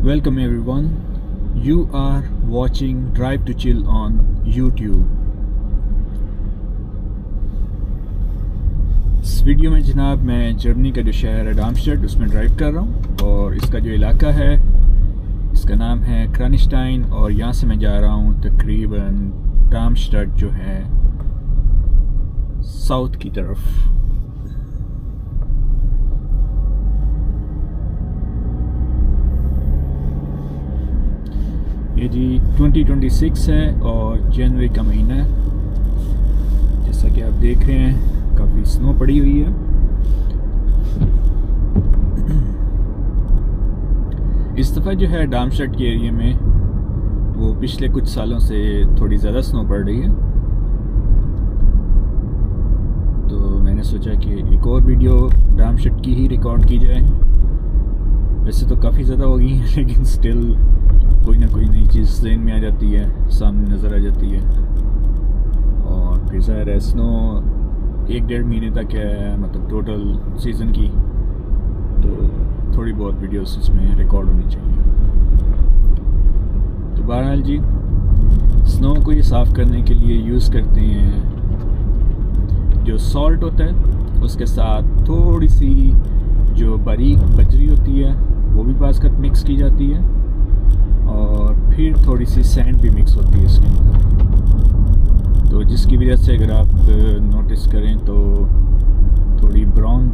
Welcome everyone. You are watching Drive to Chill on YouTube. इस video में जनाब मैं जर्मनी का जो शहर है डार्मस्टेड उसमें ड्राइव कर रहा हूँ और इसका जो इलाका है इसका नाम है क्रानिस्टाइन और यहाँ से मैं जा रहा हूँ तकरीबन डार्मस्टेड जो है साउथ की तरफ। ये जी 2026 है और जनवरी का महीना है। जैसा कि आप देख रहे हैं काफ़ी स्नो पड़ी हुई है। इस दफ़ा जो है डार्मस्टेड के एरिया में वो पिछले कुछ सालों से थोड़ी ज़्यादा स्नो पड़ रही है, तो मैंने सोचा कि एक और वीडियो डार्मस्टेड की ही रिकॉर्ड की जाए। वैसे तो काफ़ी ज़्यादा हो गई है लेकिन स्टिल कोई ना कोई नई चीज़ ज़हन में आ जाती है, सामने नज़र आ जाती है। और फिर ज़ाहिर है स्नो 1-1.5 महीने तक है, मतलब टोटल सीज़न की, तो थोड़ी बहुत वीडियोस इसमें रिकॉर्ड होनी चाहिए। तो बहरहाल जी स्नो को ये साफ़ करने के लिए यूज़ करते हैं जो सॉल्ट होता है उसके साथ थोड़ी सी जो बारीक बजरी होती है वो भी पास कर मिक्स की जाती है और फिर थोड़ी सी सैंड भी मिक्स होती है इसके अंदर। तो जिसकी वजह से अगर आप नोटिस करें तो थोड़ी ब्राउन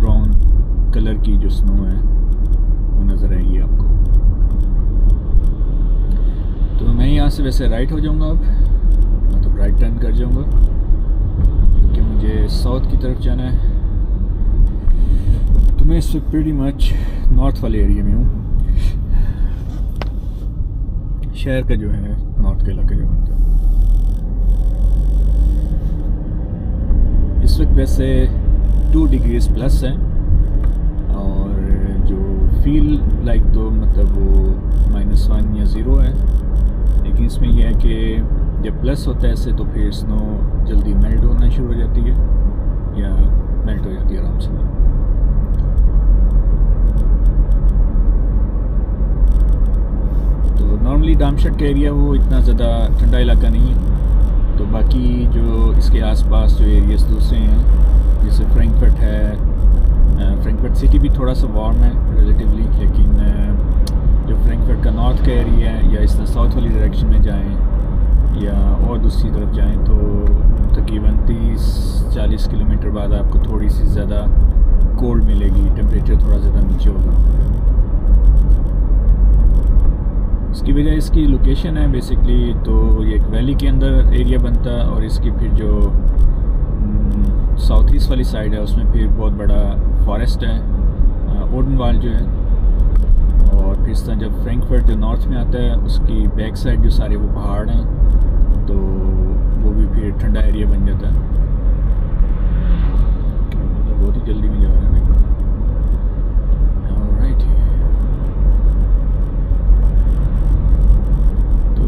कलर की जो स्नो है वो नज़र आएगी आपको। तो मैं यहाँ से वैसे राइट हो जाऊँगा, अब मतलब राइट टर्न कर जाऊँगा क्योंकि मुझे साउथ की तरफ जाना है। तो मैं इस वक्त प्रीटी मच नॉर्थ वाले एरिया में हूँ, शहर का जो है नॉर्थ का इलाका जो बनता है। इस वक्त वैसे 2 डिग्रीज प्लस है और जो फील लाइक तो मतलब वो -1 या 0 है, लेकिन इसमें यह है कि जब प्लस होता है ऐसे तो फिर स्नो जल्दी मेल्ट होना शुरू हो जाती है या मेल्ट हो जाती है आराम से। नॉर्मली डार्मस्टेड का एरिया वो इतना ज़्यादा ठंडा इलाका नहीं है, तो बाकी जो इसके आसपास जो एरियाज दूसरे हैं जैसे फ्रैंकफर्ट है, फ्रैंकफर्ट सिटी भी थोड़ा सा वार्म है रिलेटिवली, लेकिन जो फ्रैंकफर्ट का नॉर्थ का एरिया है या इस तरह साउथ वाली डायरेक्शन में जाएं या और दूसरी तरफ जाएं तो तकरीबन 30-40 किलोमीटर बाद आपको थोड़ी सी ज़्यादा कोल्ड मिलेगी, टेम्परेचर थोड़ा ज़्यादा नीचे होगा। इसकी वजह इसकी लोकेशन है बेसिकली, तो ये एक वैली के अंदर एरिया बनता है और इसकी फिर जो साउथ ईस्ट वाली साइड है उसमें फिर बहुत बड़ा फॉरेस्ट है, ओडनवाल जो है। और फिर इस तरह जब फ्रैंकफर्ट जो नॉर्थ में आता है उसकी बैक साइड जो सारे वो पहाड़ हैं, तो वो भी फिर ठंडा एरिया बन जाता है। मतलब बहुत ही जल्दी में जा रहा है।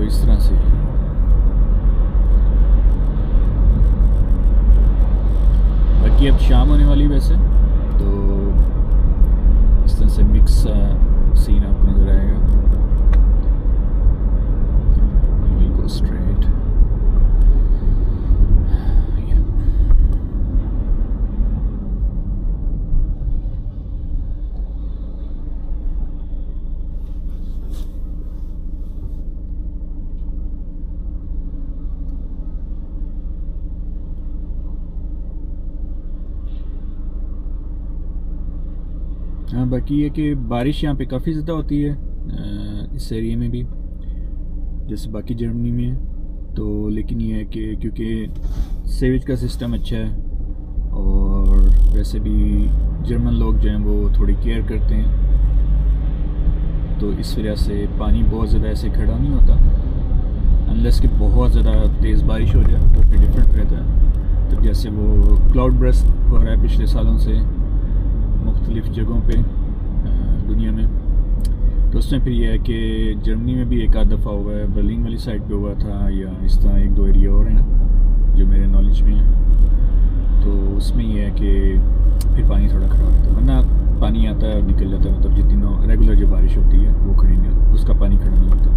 इस तरह से बाकी अब शाम होने वाली वैसे तो इस तरह से मिक्स सीन आपको नजर आएगा। बिल्कुल स्ट्रेट हाँ। बाकी ये कि बारिश यहाँ पे काफ़ी ज़्यादा होती है इस एरिया में भी जैसे बाकी जर्मनी में है, तो लेकिन ये है कि क्योंकि सीवेज का सिस्टम अच्छा है और वैसे भी जर्मन लोग जो हैं वो थोड़ी केयर करते हैं, तो इस वजह से पानी बहुत ज़्यादा ऐसे खड़ा नहीं होता अनलेस कि बहुत ज़्यादा तेज़ बारिश हो जाए तो फिर डिफरेंट रहता है। तो जैसे वो क्लाउड बर्स्ट हो रहा है पिछले सालों से मुख्तलिफ़ जगहों पे दुनिया में, तो उसमें फिर यह है कि जर्मनी में भी एक आध दफ़ा हुआ है, बर्लिन वाली साइड पे हुआ था या इस तरह 1-2 एरिया और हैं जो मेरे नॉलेज में है। तो उसमें यह है कि फिर पानी थोड़ा खराब होता है, वरना पानी आता है और निकल जाता है, मतलब जितनी रेगुलर जो बारिश होती है वो खड़ी नहीं होती, उसका पानी खड़ा नहीं होता।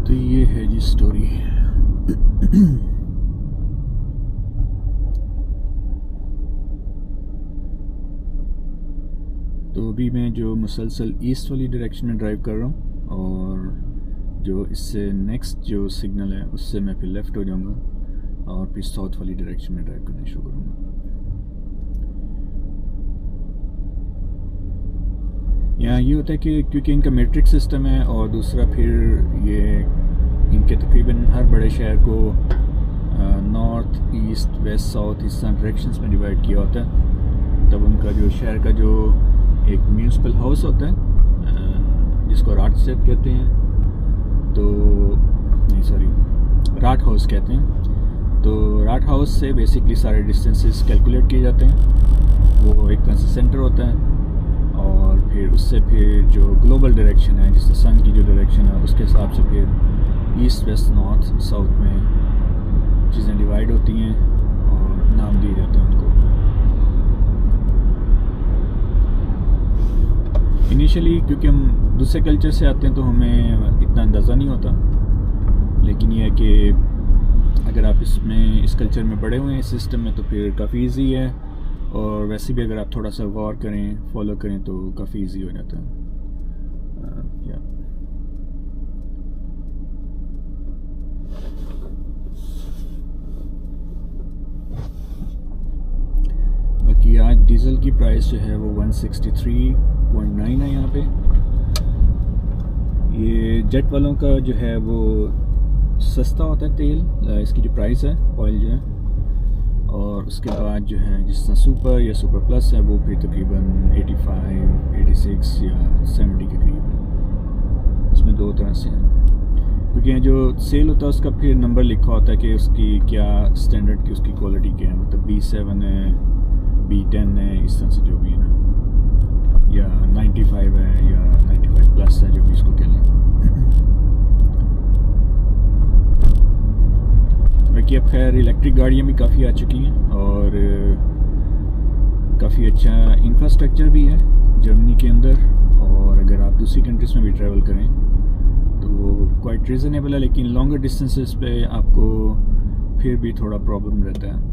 तो ये है जी स्टोरी। तो अभी मैं जो मुसलसल ईस्ट वाली डायरेक्शन में ड्राइव कर रहा हूँ, और जो इससे नेक्स्ट जो सिग्नल है उससे मैं फिर लेफ़्ट हो जाऊँगा और फिर साउथ वाली डायरेक्शन में ड्राइव करना शुरू करूँगा। यहाँ ये होता है कि क्योंकि इनका मेट्रिक सिस्टम है, और दूसरा फिर ये इनके तकरीबन हर बड़े शहर को नॉर्थ, ईस्ट, वेस्ट, साउथ इस तरह डायरेक्शंस में डिवाइड किया होता है। तब उनका जो शहर का जो एक म्यूनसिपल हाउस होता है जिसको राट सेट कहते हैं, तो नहीं सॉरी राट हाउस कहते हैं। तो राट हाउस से बेसिकली सारे डिस्टेंसेस कैलकुलेट किए जाते हैं। वो एक तरह से सेंटर होता है, और फिर उससे फिर जो ग्लोबल डायरेक्शन है, जिससे सन की जो डायरेक्शन है उसके हिसाब से फिर ईस्ट, वेस्ट, नॉर्थ, साउथ में चीज़ें डिवाइड होती हैं और नाम दिए जाते हैं उनको। इनिशियली क्योंकि हम दूसरे कल्चर से आते हैं तो हमें इतना अंदाज़ा नहीं होता, लेकिन यह है कि अगर आप इस कल्चर में बड़े हुए हैं इस सिस्टम में तो फिर काफ़ी इजी है, और वैसे भी अगर आप थोड़ा सा गौर करें, फॉलो करें तो काफ़ी इजी हो जाता है। बाकी आज डीज़ल की प्राइस जो है वो 163.9 है यहाँ पे। ये जेट वालों का जो है वो सस्ता होता है तेल, इसकी जो प्राइस है ऑयल जो है, और उसके बाद जो है जिस तरह सुपर या सुपर प्लस है वो फिर तकरीबन 85, 86 या 70 के करीब है। इसमें दो तरह से हैं, क्योंकि जो सेल होता है उसका फिर नंबर लिखा होता है कि उसकी क्या स्टैंडर्ड की उसकी क्वालिटी क्या है, मतलब B7 है, B10 है, इस तरह से जो भी है ना, या 95 है या 95 प्लस है, जो भी इसको कह लें। बाकी अब खैर इलेक्ट्रिक गाड़ियाँ भी काफ़ी आ चुकी हैं, और काफ़ी अच्छा इंफ्रास्ट्रक्चर भी है जर्मनी के अंदर, और अगर आप दूसरी कंट्रीज़ में भी ट्रैवल करें तो वो क्वाइट रीज़नेबल है, लेकिन लॉन्गर डिस्टेंसेस पे आपको फिर भी थोड़ा प्रॉब्लम रहता है।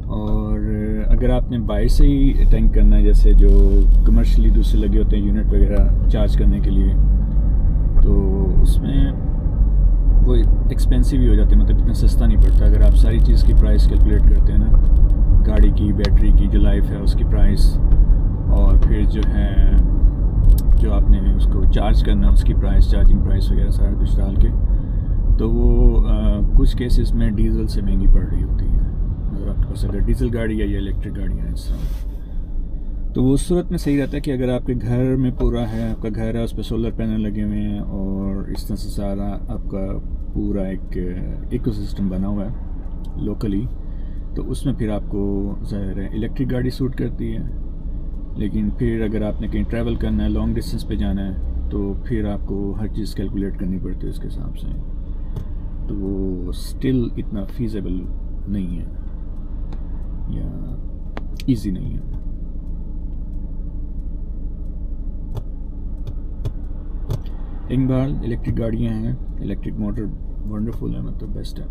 और अगर आपने बाइक से ही टैंक करना है, जैसे जो कमर्शियली दूसरे लगे होते हैं यूनिट वगैरह चार्ज करने के लिए, तो उसमें वो एक्सपेंसिव ही हो जाते हैं, मतलब इतना सस्ता नहीं पड़ता। अगर आप सारी चीज़ की प्राइस कैलकुलेट करते हैं ना, गाड़ी की, बैटरी की जो लाइफ है उसकी प्राइस, और फिर जो है जो आपने उसको चार्ज करना है उसकी प्राइस, चार्जिंग प्राइस वगैरह सारा कुछ डाल के, तो वो कुछ केसेस में डीज़ल से महंगी पड़ रही होती है। अगर आपके पास अगर डीज़ल गाड़ी है या इलेक्ट्रिक गाड़ी है इस तरह, तो वो उस सूरत में सही रहता है कि अगर आपके घर में पूरा है, आपका घर है, उस पर सोलर पैनल लगे हुए हैं, और इस तरह से सारा आपका पूरा एक इकोसिस्टम बना हुआ है लोकली, तो उसमें फिर आपको ज़ाहिर है इलेक्ट्रिक गाड़ी सूट करती है। लेकिन फिर अगर आपने कहीं ट्रैवल करना है, लॉन्ग डिस्टेंस पे जाना है, तो फिर आपको हर चीज़ कैलकुलेट करनी पड़ती है उसके हिसाब से, तो वो स्टिल इतना फीजेबल नहीं है या इजी नहीं है। एक बार इलेक्ट्रिक गाड़ियाँ हैं, इलेक्ट्रिक मोटर वंडरफुल है, मतलब बेस्ट है।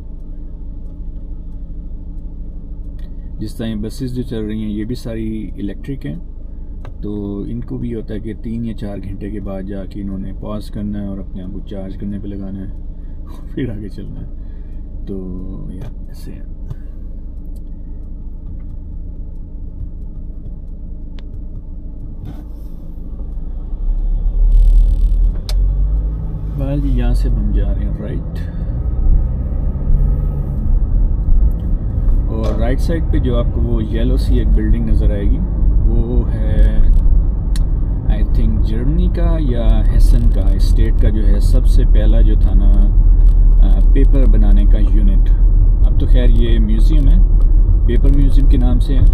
जिस तरह बसेस जो चल रही हैं ये भी सारी इलेक्ट्रिक हैं, तो इनको भी होता है कि 3 या 4 घंटे के बाद जाके इन्होंने पॉज करना है और अपने आप को चार्ज करने पे लगाना है फिर आगे चलना है, तो या ऐसे है। वाल जी यहाँ से हम जा रहे हैं राइट, और राइट साइड पे जो आपको वो येलो सी एक बिल्डिंग नज़र आएगी, वो है आई थिंक जर्मनी का या हेसन का स्टेट का जो है सबसे पहला जो था ना पेपर बनाने का यूनिट। अब तो खैर ये म्यूज़ियम है, पेपर म्यूज़ियम के नाम से है।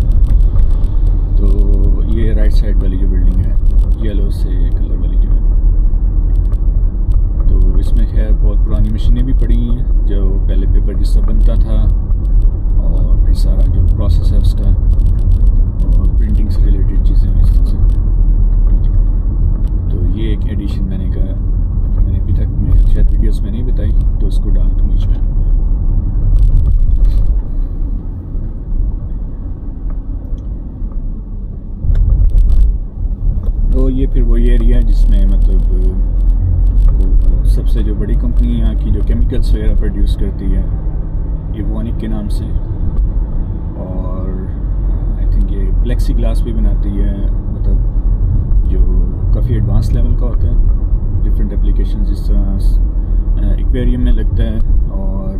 तो ये राइट साइड वाली जो बिल्डिंग है येलो से कलर वाली जो है, तो इसमें खैर बहुत पुरानी मशीनें भी पड़ी हैं जो पहले पेपर जिससे बनता था, और फिर सारा जो प्रोसेस है उसका, और प्रिंटिंग से रिलेटेड चीज़ें हैं इस तरह से। तो ये एक एडिशन मैंने अभी तक मैं शायद वीडियोस में नहीं बताई, तो उसको डाल दूँ बीच में। तो ये फिर वही एरिया है जिसमें मतलब सबसे जो बड़ी कंपनी यहाँ की जो केमिकल्स वगैरह प्रोड्यूस करती है इवोनिक के नाम से, और आई थिंक ये प्लेक्सी ग्लास भी बनाती है, मतलब जो काफ़ी एडवांस लेवल का होता है, डिफरेंट एप्लीकेशन जिस तरह एक्वेरियम में लगता है, और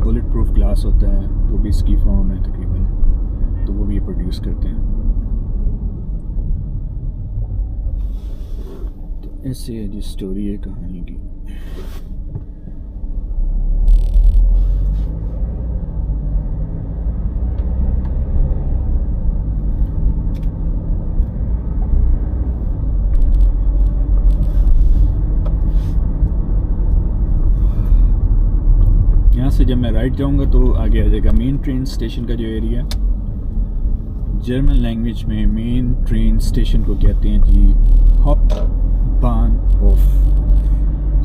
बुलेट प्रूफ ग्लास होता है वो भी इसकी फॉर्म है तकरीबन, तो वो भी प्रोड्यूस करते हैं। तो ऐसे है जी स्टोरी है कहानी की। यहाँ से जब मैं राइट जाऊँगा तो आगे आ जाएगा मेन ट्रेन स्टेशन का जो एरिया है। जर्मन लैंग्वेज में मेन ट्रेन स्टेशन को कहते हैं जी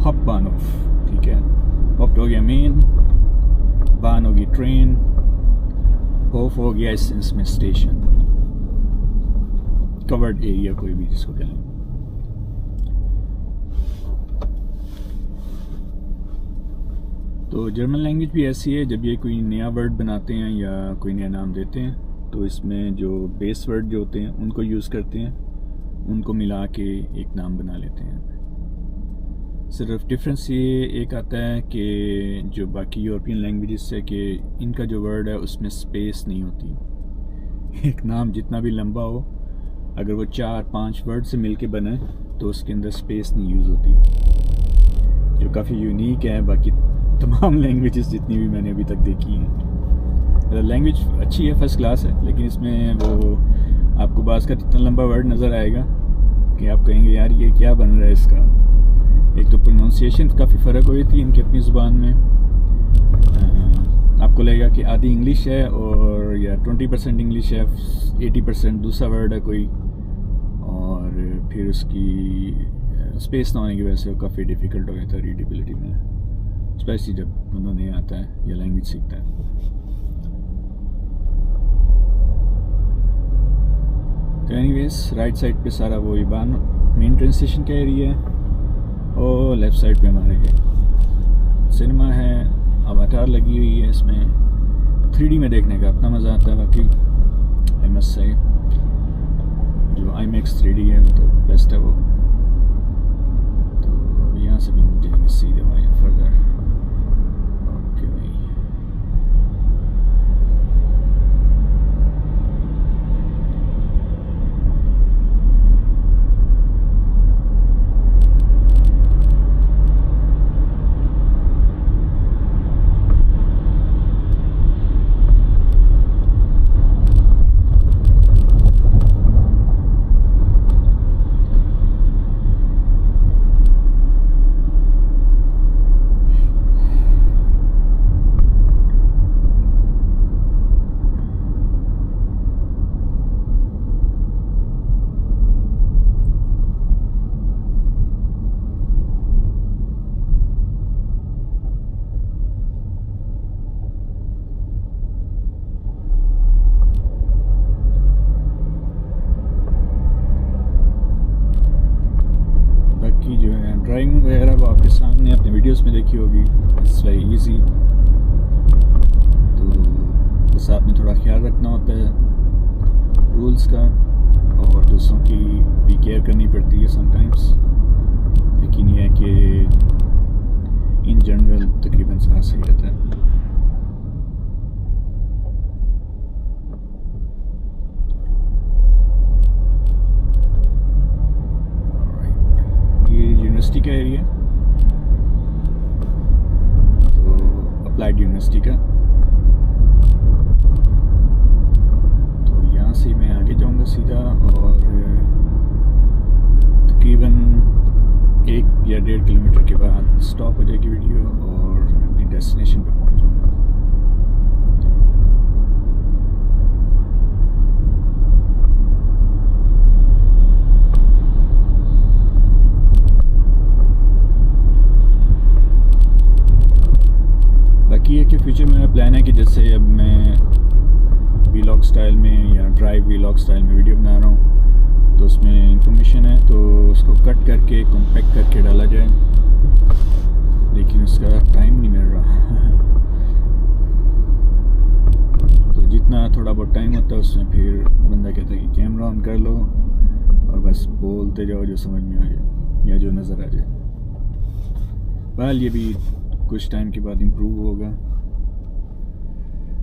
Hauptbahnhof, ठीक है। हॉप्ट हो गया मेन, बान होगी ट्रेन, होफ हो गया इसमें स्टेशन, कवर्ड एरिया कोई भी जिसको कहें। तो जर्मन लैंग्वेज भी ऐसी है, जब ये कोई नया वर्ड बनाते हैं या कोई नया नाम देते हैं तो इसमें जो बेस वर्ड जो होते हैं उनको यूज़ करते हैं, उनको मिला के एक नाम बना लेते हैं। सिर्फ डिफरेंस ये एक आता है कि जो बाकी यूरोपियन लैंग्वेजेस है कि इनका जो वर्ड है उसमें स्पेस नहीं होती। एक नाम जितना भी लंबा हो, अगर वो 4-5 वर्ड से मिलके बने तो उसके अंदर स्पेस नहीं यूज़ होती, जो काफ़ी यूनिक है बाकी तमाम लैंग्वेजेस जितनी भी मैंने अभी तक देखी हैं। लैंग्वेज अच्छी है, फर्स्ट क्लास है, लेकिन इसमें वो आपको बास का इतना लंबा वर्ड नज़र आएगा कि आप कहेंगे यार ये क्या बन रहा है इसका। एक तो प्रोनाउंसिएशन काफ़ी फ़र्क हुई थी इनकी अपनी ज़ुबान में, आपको लगेगा कि आधी इंग्लिश है और या 20% इंग्लिश है, 80% दूसरा वर्ड है कोई, और फिर उसकी स्पेस ना होने की वजह से वो काफ़ी डिफ़िकल्ट हो गया था रीडेबिलिटी में, स्पेशली जब बंदा नहीं आता है या लैंग्वेज सीखता है। तो एनीवेज राइट साइड पे सारा वो इबान मेन ट्रेन स्टेशन का एरिया है, और लेफ़्ट साइड पे हमारे सिनेमा है, अवतार लगी हुई है। इसमें 3D में देखने का अपना मज़ा आता है बाकी, आई मस्ट से जो IMAX 3D है वो तो बेस्ट है वो। तो यहाँ से भी मुझे सीधे वहाँ फर्दर। ओके भाई, ड्राइंग वगैरह वो आपके सामने अपने वीडियोस में देखी होगी, इट्स वेरी इजी। तो बस आपने थोड़ा ख्याल रखना होता है रूल्स का, और दूसरों की भी केयर करनी पड़ती है समटाइम्स, लेकिन यह है कि इन जनरल तकरीबन सारा सही रहता है। यूनिवर्सिटी का एरिया, यूनिवर्सिटी का। तो यहाँ से मैं आगे जाऊँगा सीधा और तकरीबन 1 या 1.5 किलोमीटर के बाद स्टॉप हो जाएगी वीडियो और अपनी डेस्टिनेशन पे पहुँच जाऊँगा। बाकी ये कि फ्यूचर में मेरा प्लान है कि जैसे अब मैं वीलॉग स्टाइल में या ड्राइव वीलॉग स्टाइल में वीडियो बना रहा हूँ तो उसमें इंफॉर्मेशन है तो उसको कट करके कॉम्पैक्ट करके डाला जाए, लेकिन उसका टाइम नहीं मिल रहा। तो जितना थोड़ा बहुत टाइम होता है उसमें फिर बंदा कहता है कि कैमरा ऑन कर लो और बस बोलते जाओ जो समझ में आ जाए या जो नज़र आ जाए। बहरहाल ये भी कुछ टाइम के बाद इम्प्रूव होगा,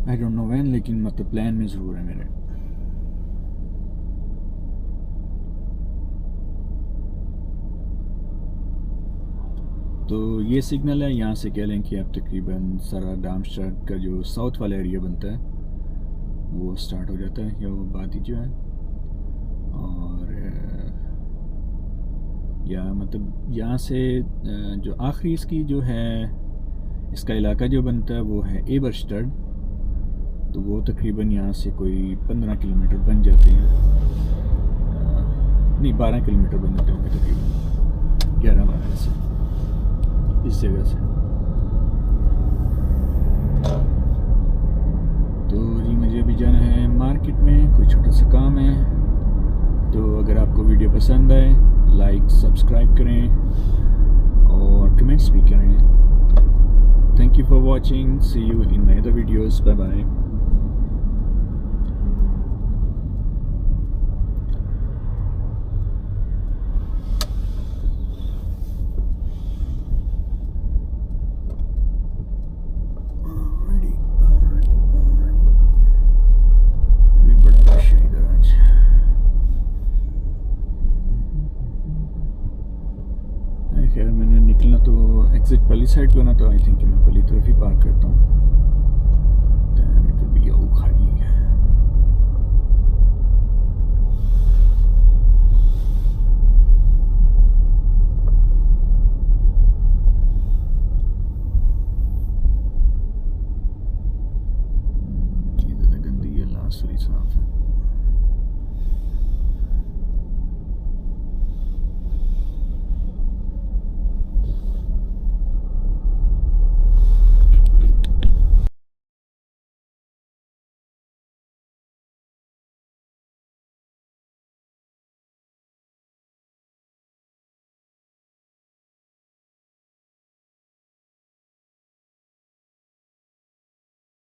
आई डोंट नो व्हेन, लेकिन मतलब प्लान में ज़रूर है मेरे। तो ये सिग्नल है, यहाँ से कह लें कि अब तकरीबन सारा डार्मस्टाड का जो साउथ वाला एरिया बनता है वो स्टार्ट हो जाता है, या वो बादी जो है। और या मतलब यहाँ से जो आखिरी इसकी जो है इसका इलाका जो बनता है वो है एबरस्टड, तो वो तकरीबन यहाँ से कोई 15 किलोमीटर बन जाते हैं, नहीं 12 किलोमीटर बन जाते होंगे तकरीबन, 11-12 से इस जगह से। तो जी मुझे अभी जाना है मार्केट में, कोई छोटा सा काम है। तो अगर आपको वीडियो पसंद आए लाइक सब्सक्राइब करें और कमेंट्स भी करें। Thank you for watching. See you in my other videos. Bye bye. Alrighty. अभी बड़ा रश है इधर आज। खैर मैंने निकलना तो एग्जिट पली साइड पे ना, तो आई थिंक मैं पली तरफ ही पार्क करता हूँ।